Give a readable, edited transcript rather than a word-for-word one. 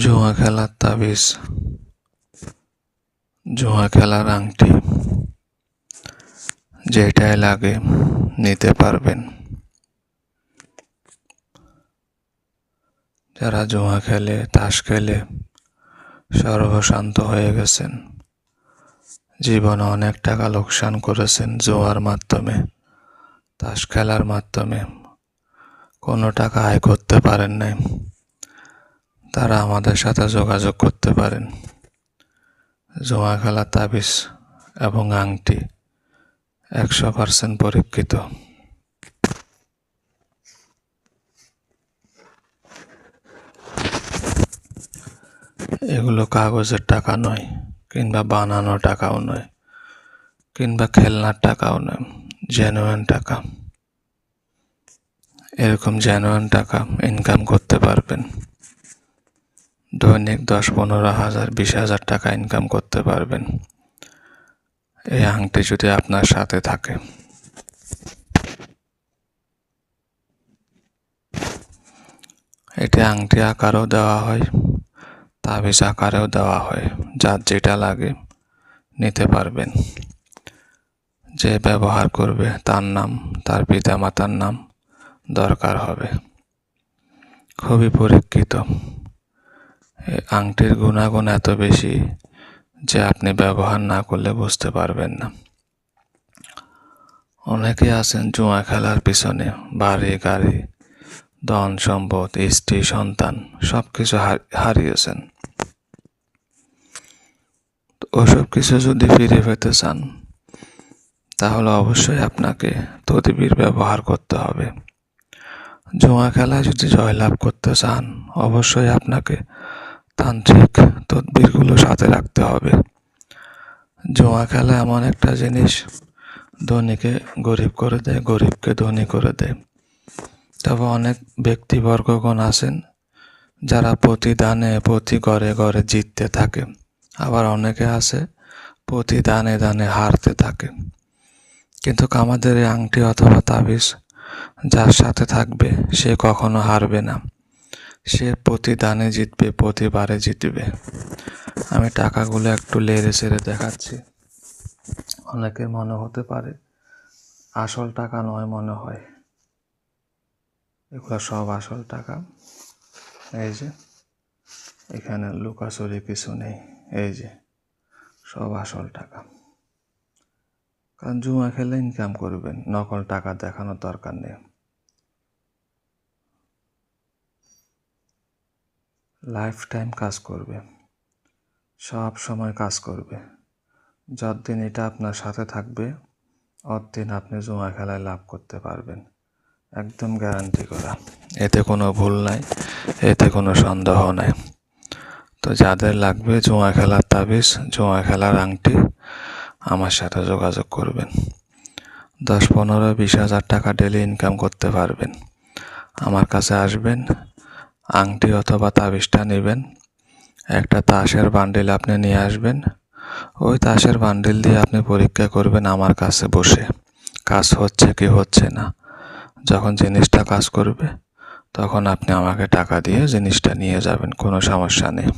জুয়া খেলার তাবিজ, জুয়া খেলার আংটি, যেটাই লাগে নিতে পারবেন। যারা জুয়া খেলে, তাস খেলে সর্বশান্ত হয়ে গেছেন, জীবনে অনেক টাকা লোকসান করেছেন জুয়ার মাধ্যমে, তাস খেলার মাধ্যমে কোনো টাকা আয় করতে পারেন নাই, তারা আমাদের সাথে যোগাযোগ করতে পারেন। জুয়া খেলা তাবিজ এবং আংটি 100% পরীক্ষিত। এগুলো কাগজের টাকা নয়, কিংবা বানানো টাকাও নয়, কিংবা খেলনার টাকাও নয়, জেনুইন টাকা। এরকম জেনুইন টাকা ইনকাম করতে পারবেন। দৈনিক 10-15 হাজার 20,000 টাকা ইনকাম করতে পারবেন এই আংটি যদি আপনার সাথে থাকে। এটি আংটি আকারেও দেওয়া হয়, তাবিজ আকারেও দেওয়া হয়, যার যেটা লাগে নিতে পারবেন। যে ব্যবহার করবে তার নাম, তার পিতামাতার নাম দরকার হবে। খুবই পরীক্ষিত। এই আংটির গুণাগুণ এত বেশি যে আপনি ব্যবহার না করলে বুঝতে পারবেন না। অনেকে আছেন জুয়া খেলার পিছনে বাড়ি গাড়ি, ধন সম্পদ, স্ত্রী সন্তান সবকিছু হারিয়েছেন। ওসব কিছু যদি ফিরে পেতে চান, তাহলে অবশ্যই আপনাকে তদবির ব্যবহার করতে হবে। জুয়া খেলায় যদি জয়লাভ করতে চান, অবশ্যই আপনাকে তান্ত্রিক তদবিরগুলো সাথে রাখতে হবে। জুয়া খেলা এমন একটা জিনিস, ধনীকে গরিব করে দেয়, গরিবকে ধনী করে দেয়। তবে অনেক ব্যক্তিবর্গগণ আছেন যারা প্রতি দানে প্রতি ঘরে ঘরে জিততে থাকে, আবার অনেকে আছে প্রতি দানে দানে হারতে থাকে। কিন্তু আমাদের এই আংটি অথবা তাবিজ যার সাথে থাকবে সে কখনো হারবে না, সে প্রতি দানে জিতবে, প্রতিবারে জিতবে। আমি টাকাগুলো একটু লেড়ে চেড়ে দেখাচ্ছি। অনেকের মনে হতে পারে আসল টাকা নয়, মনে হয় এগুলো সব আসল টাকা। এই যে এখানে লুকাচুরি কিছু নেই, এই যে সব আসল টাকা। কারণ জুয়া খেলে ইনকাম করবেন, নকল টাকা দেখানোর দরকার নেই। লাইফ টাইম কাজ করবে, সব সময় কাজ করবে। যতদিন এটা আপনার সাথে থাকবে, ততদিন আপনি জুয়া খেলায় লাভ করতে পারবেন, একদম গ্যারান্টি করা। এতে কোনো ভুল নাই, এতে কোনো সন্দেহ নাই। তো যাদের লাগবে জুয়া খেলার তাবিজ, জুয়া খেলার আংটি, আমার সাথে যোগাযোগ করবেন। 10-15-20 হাজার টাকা ডেলি ইনকাম করতে পারবেন। আমার কাছে আসবেন, আংটি অথবা তাবিজটা নেবেন, একটা তাসের বান্ডিল আপনি নিয়ে আসবেন। ওই তাসের বান্ডিল দিয়ে আপনি পরীক্ষা করবেন আমার কাছে বসে কাজ হচ্ছে কি হচ্ছে না। যখন জিনিসটা কাজ করবে তখন আপনি আমাকে টাকা দিয়ে জিনিসটা নিয়ে যাবেন, কোনো সমস্যা নেই।